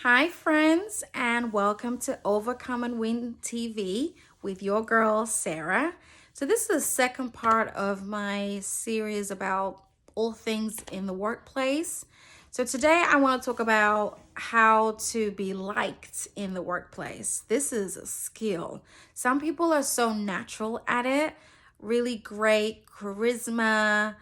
Hi, friends, and welcome to Overcome and Win TV with your girl, Sarah. So, this is the second part of my series about all things in the workplace. So, today I want to talk about how to be liked in the workplace. This is a skill. Some people are so natural at it, really great charisma,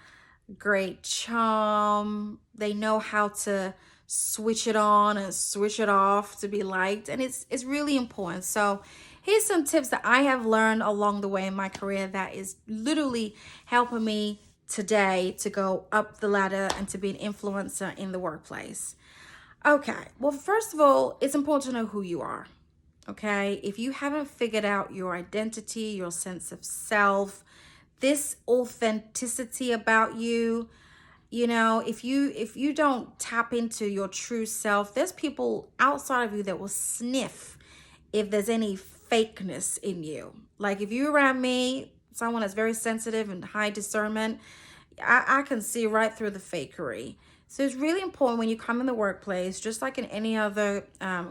great charm. They know how to switch it on and switch it off to be liked, and it's really important. So here's some tips that I have learned along the way in my career that is literally helping me today to go up the ladder and to be an influencer in the workplace. Okay, well, first of all, it's important to know who you are. Okay, if you haven't figured out your identity, your sense of self, this authenticity about you, if you don't tap into your true self, there's people outside of you that will sniff if there's any fakeness in you. Like if you're around me, someone that's very sensitive and high discernment, I can see right through the fakery. So it's really important when you come in the workplace, just like in any other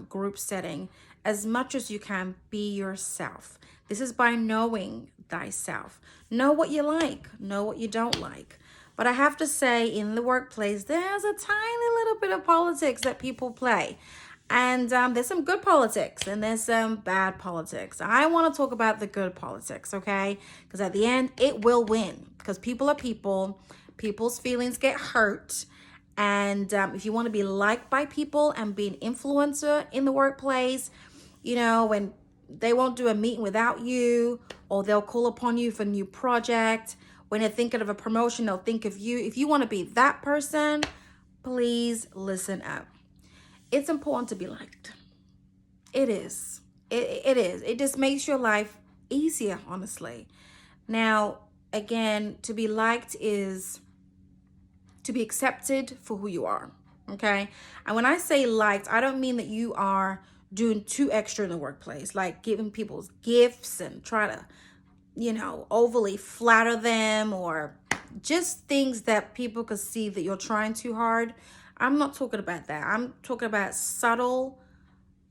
group setting, as much as you can, be yourself. This is by knowing thyself. Know what you like, know what you don't like. But I have to say, in the workplace, there's a tiny little bit of politics that people play. And there's some good politics and there's some bad politics. I want to talk about the good politics, okay? Because at the end, it will win. Because people are people, people's feelings get hurt. And if you want to be liked by people and be an influencer in the workplace, when they won't do a meeting without you, or they'll call upon you for a new project. When they're thinking of a promotion, they'll think of you. If you want to be that person, please listen up. It's important to be liked. It is. It is. It just makes your life easier, honestly. Now, again, to be liked is to be accepted for who you are. Okay. And when I say liked, I don't mean that you are doing too extra in the workplace, like giving people gifts and try to, overly flatter them, or just things that people could see that you're trying too hard. I'm not talking about that. I'm talking about subtle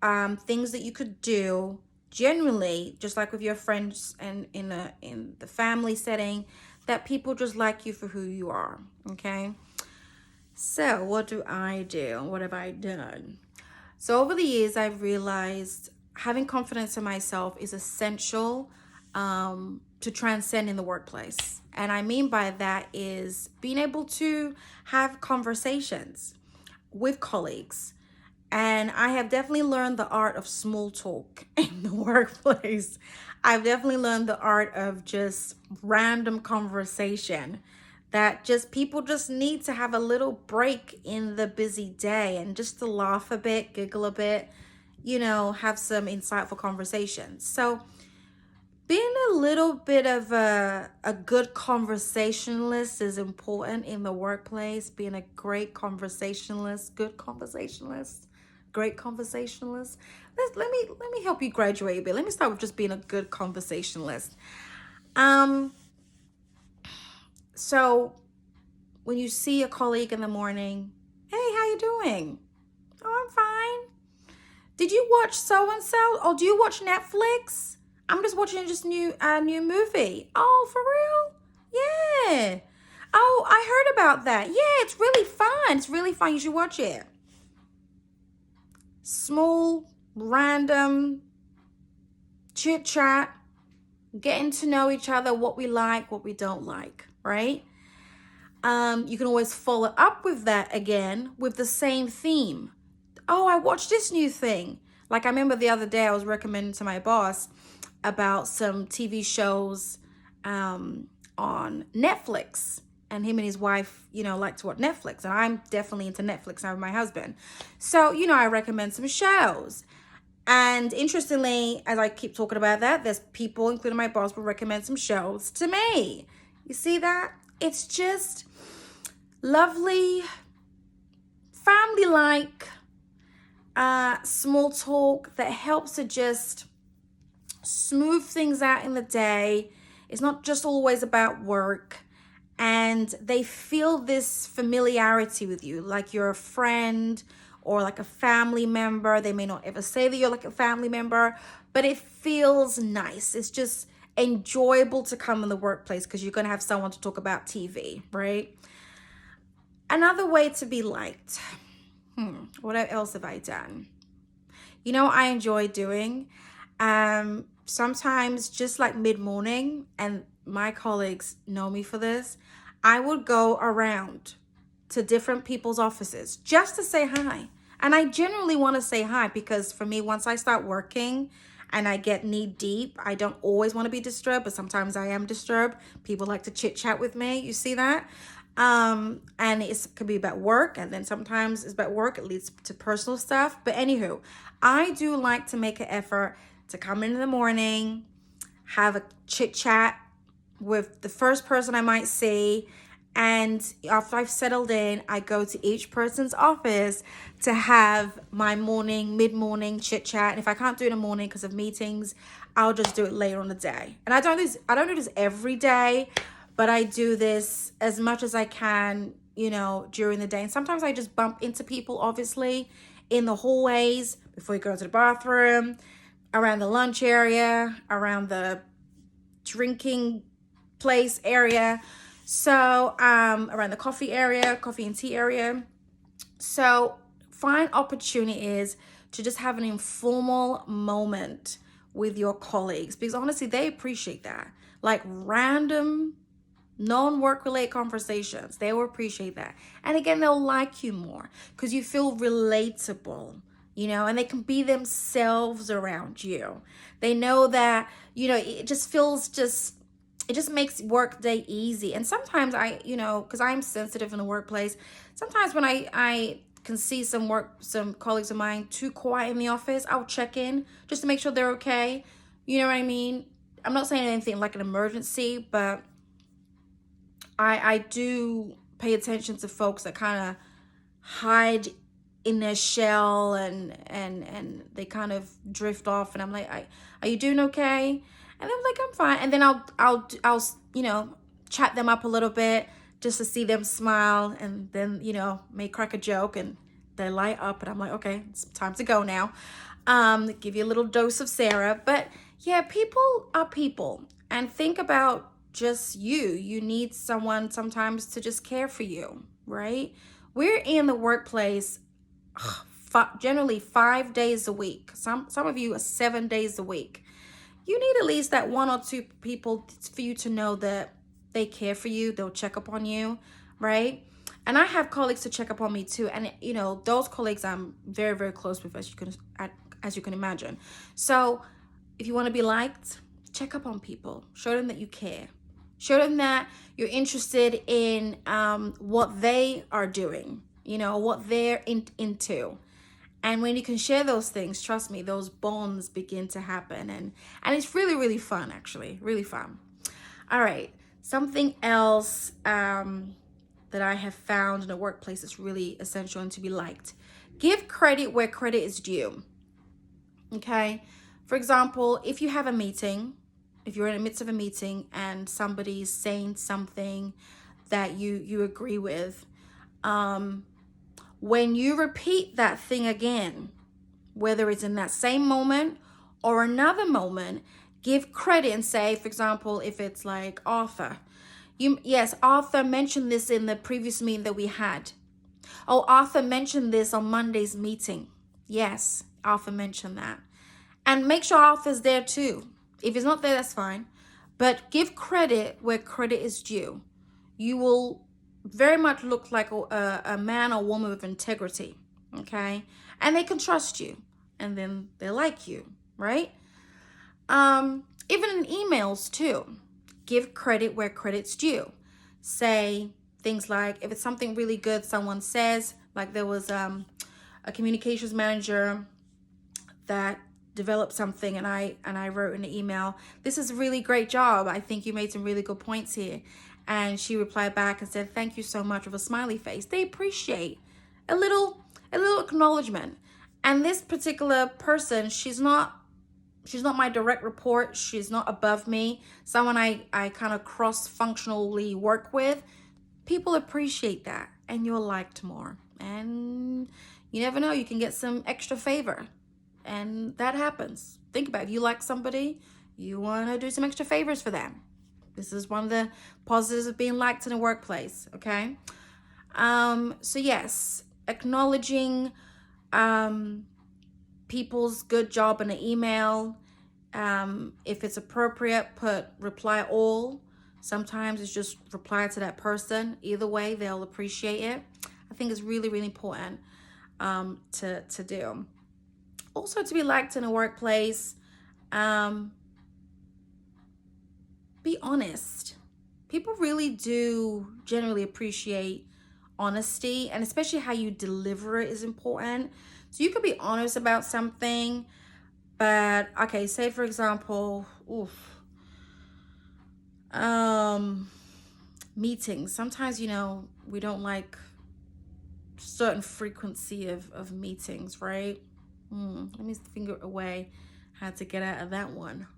things that you could do genuinely, just like with your friends and in the family setting, that people just like you for who you are. Okay. So what do I do? What have I done? So over the years, I've realized having confidence in myself is essential to transcend in the workplace. And I mean by that is being able to have conversations with colleagues. And I have definitely learned the art of small talk in the workplace. I've definitely learned the art of just random conversation, that just people just need to have a little break in the busy day and just to laugh a bit, giggle a bit, have some insightful conversations. So being a little bit of a good conversationalist is important in the workplace. Being a great conversationalist, good conversationalist, great conversationalist. Let me help you graduate a bit. Let me start with just being a good conversationalist. Um, so when you see a colleague in the morning, hey, how you doing? Oh, I'm fine. Did you watch so and so? Or do you watch Netflix? I'm just watching this new movie. Oh, for real? Yeah. Oh, I heard about that. Yeah, it's really fun. It's really fun. You should watch it. Small, random chit chat, getting to know each other, what we like, what we don't like, right? You can always follow up with that again with the same theme. Oh, I watched this new thing. Like I remember the other day I was recommending to my boss about some TV shows on Netflix. And him and his wife, like to watch Netflix. And I'm definitely into Netflix now with my husband. So, I recommend some shows. And interestingly, as I keep talking about that, there's people, including my boss, will recommend some shows to me. You see that? It's just lovely, family-like, small talk that helps to just smooth things out in the day. It's not just always about work. And they feel this familiarity with you, like you're a friend or like a family member. They may not ever say that you're like a family member, but it feels nice. It's just enjoyable to come in the workplace because you're going to have someone to talk about TV, right? Another way to be liked. What else have I done? You know, I enjoy doing sometimes just like mid-morning, and my colleagues know me for this, I would go around to different people's offices just to say hi. And I generally want to say hi because for me, once I start working and I get knee deep, I don't always want to be disturbed, but sometimes I am disturbed. People like to chit chat with me. You see that? And it could be about work, and then sometimes it's about work, it leads to personal stuff. But anywho, I do like to make an effort to come in the morning, have a chit chat with the first person I might see, and after I've settled in, I go to each person's office to have my mid-morning chit chat. And if I can't do it in the morning because of meetings, I'll just do it later on the day. And I don't do this every day, but I do this as much as I can, you know, during the day. And sometimes I just bump into people, obviously, in the hallways before you go to the bathroom, around the lunch area, around the drinking place area. So around the coffee and tea area. So find opportunities to just have an informal moment with your colleagues, because honestly, they appreciate that. Like random non-work related conversations, they will appreciate that. And again, they'll like you more because you feel relatable, you know, and they can be themselves around you. They know that, you know, it just makes work day easy. And sometimes I, you know, because I'm sensitive in the workplace, sometimes when I can see some colleagues of mine too quiet in the office, I'll check in just to make sure they're okay. You know what I mean? I'm not saying anything like an emergency, but I do pay attention to folks that kind of hide in their shell and they kind of drift off, and I'm like, are you doing okay? And they're like, I'm fine. And then I'll you know, chat them up a little bit just to see them smile, and then, you know, may crack a joke and they light up, and I'm like, okay, it's time to go now. Give you a little dose of Sarah. But yeah, people are people, and think about just you need someone sometimes to just care for you, right? We're in the workplace generally 5 days a week. Some of you are 7 days a week. You need at least that one or two people for you to know that they care for you, they'll check up on you, right? And I have colleagues to check up on me too, and you know, those colleagues I'm very, very close with, as you can imagine. So if you want to be liked, check up on people, show them that you care. Show them that you're interested in what they are doing, you know, what they're into. And when you can share those things, trust me, those bonds begin to happen. And it's really, really fun, actually, really fun. All right, something else that I have found in a workplace that's really essential and to be liked. Give credit where credit is due, okay? For example, if you have a meeting, if you're in the midst of a meeting and somebody's saying something that you agree with, when you repeat that thing again, whether it's in that same moment or another moment, give credit and say, for example, if it's like Arthur, yes, Arthur mentioned this in the previous meeting that we had. Oh, Arthur mentioned this on Monday's meeting. Yes, Arthur mentioned that. And make sure Arthur's there too. If he's not there, that's fine. But give credit where credit is due. You will very much look like a man or woman with integrity, okay? And they can trust you, and then they like you, right? Even in emails too, give credit where credit's due. Say things like, if it's something really good someone says, like there was a communications manager that developed something, and I wrote in the email, this is a really great job, I think you made some really good points here. And she replied back and said, thank you so much, with a smiley face. They appreciate a little acknowledgement. And this particular person, she's not my direct report, she's not above me, someone I kind of cross-functionally work with. People appreciate that, and you're liked more. And you never know, you can get some extra favor. And that happens. Think about it. If you like somebody, you want to do some extra favors for them. This is one of the positives of being liked in a workplace, okay? So yes, acknowledging people's good job in an email. If it's appropriate, put reply all. Sometimes it's just reply to that person. Either way, they'll appreciate it. I think it's really, really important to do. Also, to be liked in a workplace, be honest. People really do generally appreciate honesty, and especially how you deliver it is important. So you could be honest about something, but okay, say for example, meetings. Sometimes, we don't like certain frequency of meetings, right? Let me think a way how to get out of that one.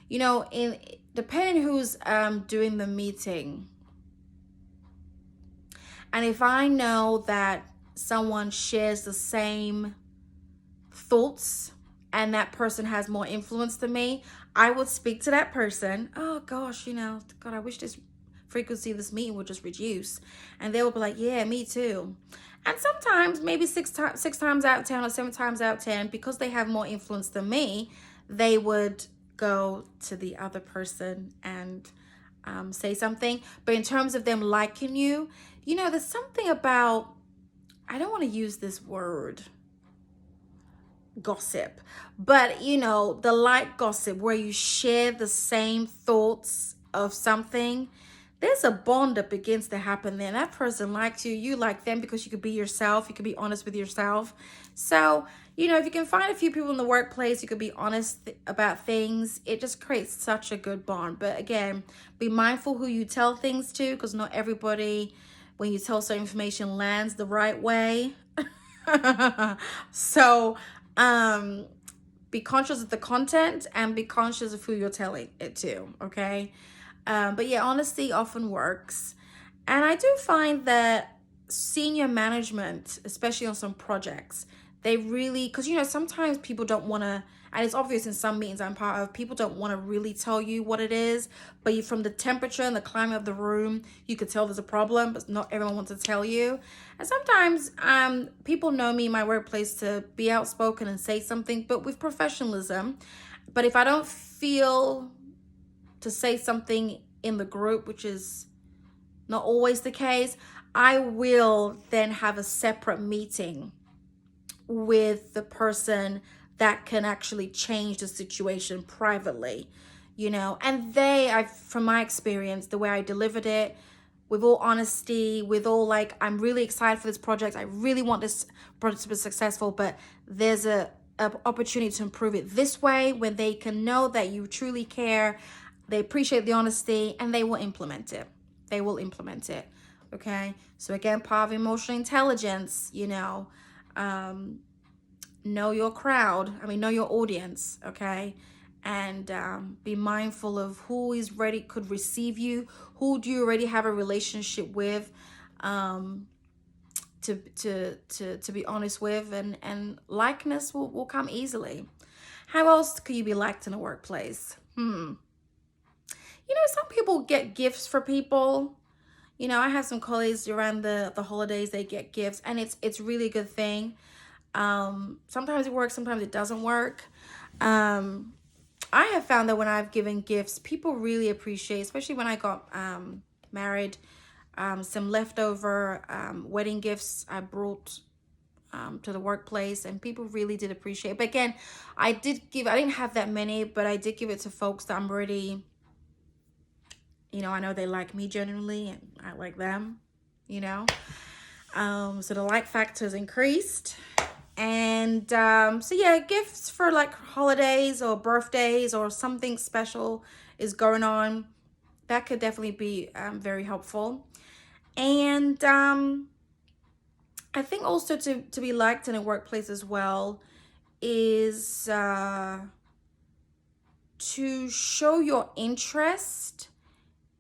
In depending who's doing the meeting, and if I know that someone shares the same thoughts and that person has more influence than me, I would speak to that person. Oh gosh, God, I wish this frequency of this meeting would just reduce. And they will be like, yeah, me too. And sometimes maybe six times out of 10 or 7 times out of 10, because they have more influence than me, they would go to the other person and say something. But in terms of them liking you, there's something about, I don't want to use this word, gossip, but the light gossip where you share the same thoughts of something. There's a bond that begins to happen there. That person likes you, you like them, because you could be yourself, you could be honest with yourself. So if you can find a few people in the workplace, you could be honest about things, it just creates such a good bond. But again, be mindful who you tell things to, because not everybody, when you tell certain information, lands the right way. So be conscious of the content and be conscious of who you're telling it to, okay? But yeah, honesty often works. And I do find that senior management, especially on some projects, they really, because sometimes people don't want to, and it's obvious in some meetings I'm part of, people don't want to really tell you what it is, but from the temperature and the climate of the room, you could tell there's a problem, but not everyone wants to tell you. And sometimes people know me in my workplace to be outspoken and say something, but with professionalism. But if I don't feel to say something in the group, which is not always the case, I will then have a separate meeting with the person that can actually change the situation privately, and from my experience, the way I delivered it, with all honesty, with all I'm really excited for this project, I really want this project to be successful, but there's a opportunity to improve it this way, when they can know that you truly care, they appreciate the honesty, and they will implement it. Okay? So again, part of emotional intelligence, know your crowd, know your audience, okay? And be mindful of who is ready, could receive you, who do you already have a relationship with, to be honest with, and likeness will come easily. How else could you be liked in a workplace? Some people get gifts for people. I have some colleagues around the holidays, they get gifts, and it's really a good thing. Sometimes it works, sometimes it doesn't work. I have found that when I've given gifts, people really appreciate, especially when I got married, some leftover wedding gifts I brought to the workplace, and people really did appreciate it. But again, I didn't have that many, but I did give it to folks that I'm already, I know they like me genuinely, and I like them, so the like factor is increased. And so yeah, gifts for holidays or birthdays or something special is going on, that could definitely be very helpful. And I think also to be liked in a workplace as well is to show your interest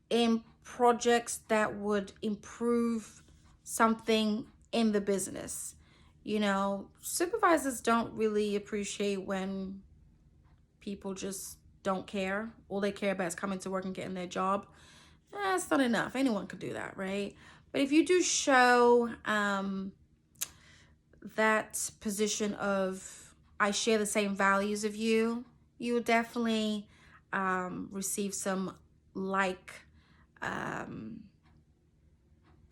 in projects that would improve something in the business. You know, supervisors don't really appreciate when people just don't care. All they care about is coming to work and getting their job. That's not enough. Anyone could do that, right? But if you do show that position of I share the same values of you, you will definitely receive some like, well,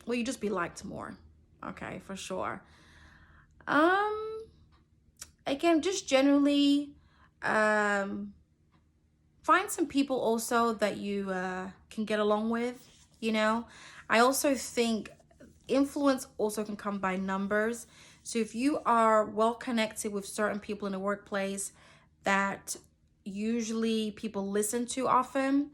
you just be liked more. Okay, for sure. Um, Again, just generally, um, find some people also that you can get along with. You know, I also think influence also can come by numbers. So if you are well connected with certain people in the workplace that usually people listen to often,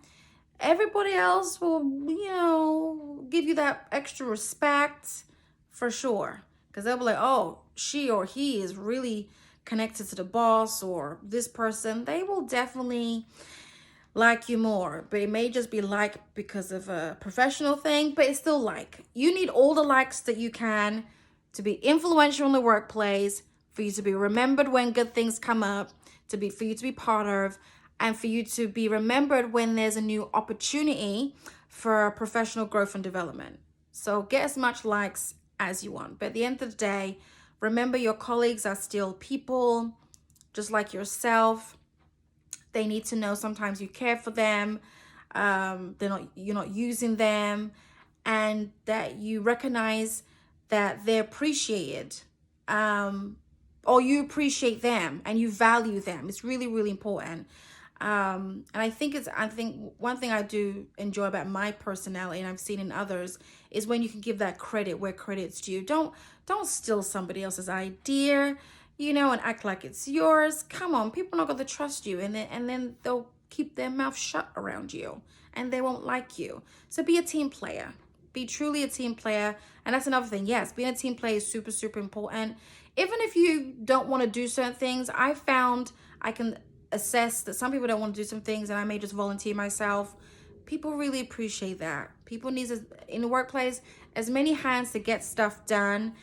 everybody else will, you know, give you that extra respect for sure. Because they'll be like, oh, she or he is really connected to the boss or this person. They will definitely like you more, but it may just be like because of a professional thing, but it's still like. You need all the likes that you can to be influential in the workplace, for you to be remembered when good things come up, for you to be part of, and for you to be remembered when there's a new opportunity for professional growth and development. So get as much likes as you want. But at the end of the day, remember your colleagues are still people, just like yourself. They need to know sometimes you care for them. You're not using them, and that you recognize that they're appreciated, or you appreciate them and you value them. It's really, really important. And I think one thing I do enjoy about my personality, and I've seen in others, is when you can give that credit where credit's due. Don't steal somebody else's idea, you know, and act like it's yours. Come on, people are not going to trust you, and then they'll keep their mouth shut around you, and they won't like you. So be a team player. Be truly a team player. And that's another thing. Yes, being a team player is super, super important. Even if you don't want to do certain things, I found I can assess that some people don't want to do some things, and I may just volunteer myself. People really appreciate that. People need in the workplace, as many hands to get stuff done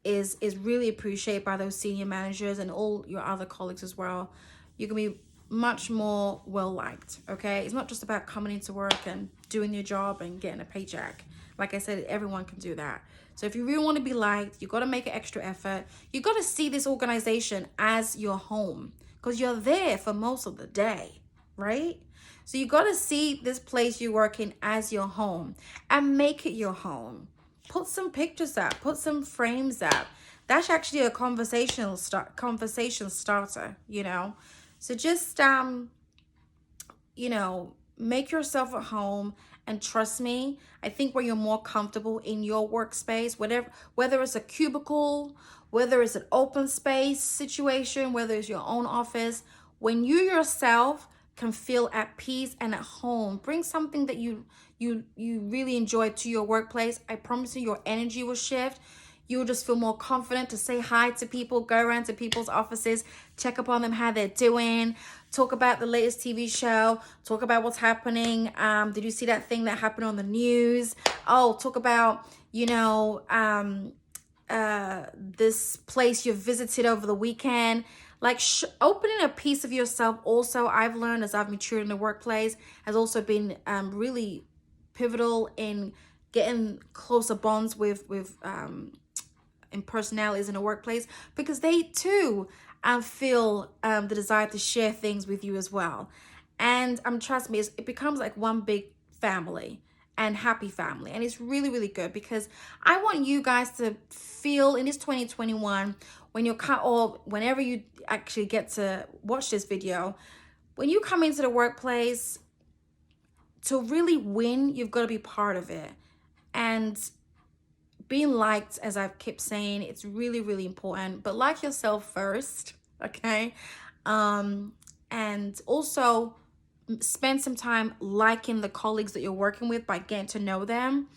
is really appreciated by those senior managers and all your other colleagues as well. You can be much more well liked. Okay, it's not just about coming into work and doing your job and getting a paycheck. Like I said, everyone can do that. So if you really want to be liked, you got to make an extra effort. You got to see this organization as your home, because you're there for most of the day, right? So you got to see this place you work in as your home and make it your home. Put some pictures up, put some frames up. That's actually a conversation starter, you know. So just you know, make yourself at home, and trust me, I think where you're more comfortable in your workspace, whether it's a cubicle, whether it's an open space situation, whether it's your own office, when you yourself can feel at peace and at home, bring something that you really enjoy to your workplace. I promise you, your energy will shift. You will just feel more confident to say hi to people, go around to people's offices, check up on them, how they're doing, talk about the latest TV show, talk about what's happening. Did you see that thing that happened on the news? Oh, talk about, you know, this place you visited over the weekend. Like opening a piece of yourself also, I've learned as I've matured in the workplace, has also been really pivotal in getting closer bonds with and personalities in the workplace, because they too feel the desire to share things with you as well. And trust me, it becomes like one big family and happy family. And it's really, really good, because I want you guys to feel in this 2021, when you're or whenever you actually get to watch this video, when you come into the workplace, to really win, you've got to be part of it. And being liked, as I've kept saying, it's really, really important. But like yourself first, okay? And also spend some time liking the colleagues that you're working with by getting to know them.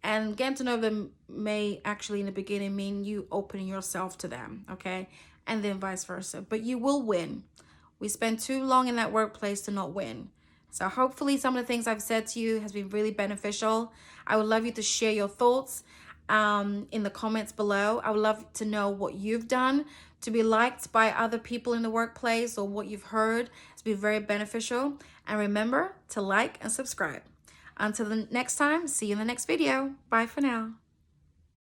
And getting to know them may actually in the beginning mean you opening yourself to them, okay? And then vice versa. But you will win. We spend too long in that workplace to not win. So hopefully some of the things I've said to you has been really beneficial. I would love you to share your thoughts. in the comments below. I would love to know what you've done to be liked by other people in the workplace, or what you've heard. It's been very beneficial. And remember to like and subscribe. Until the next time, see you in the next video. Bye for now.